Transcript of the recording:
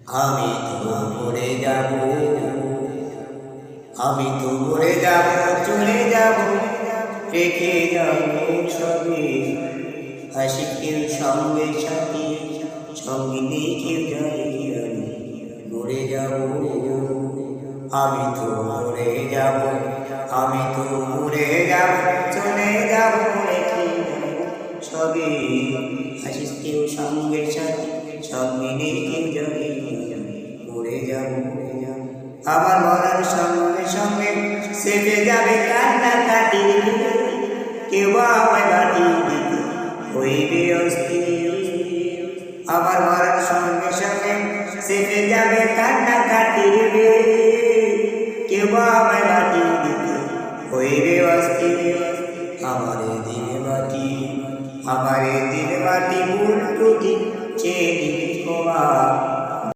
আমি তো মরে যাব, আমি তো মরে যাব, চলে যাব, রেখে যাব সবে হাসি কেউ সঙ্গে সাথে, সঙ্গে দেখে যাই আমি মরে যাব। আমি তো মরে যাব, আমি তো মরে যাব, চলে যাব, রেখে সবে হাসি কেউ সঙ্গে সাথে, সঙ্গে দেখে যাই মরে যাব। আমার মরার সঙ্গে সঙ্গে সেটে যাবে কান্নাকাটি, কেউ আমায় বাটি দিতে হইবে অস্থির। আমার মরার সঙ্গে সঙ্গে সেটে যাবে কান্নাকাটি, কেউ আমায় বাটি দিতে হইবে অস্থির। আমারে দিনে মাটি, আমারে দিনে মাটি, ভুল টুটি চেয়ে দিবে ক্ষমা।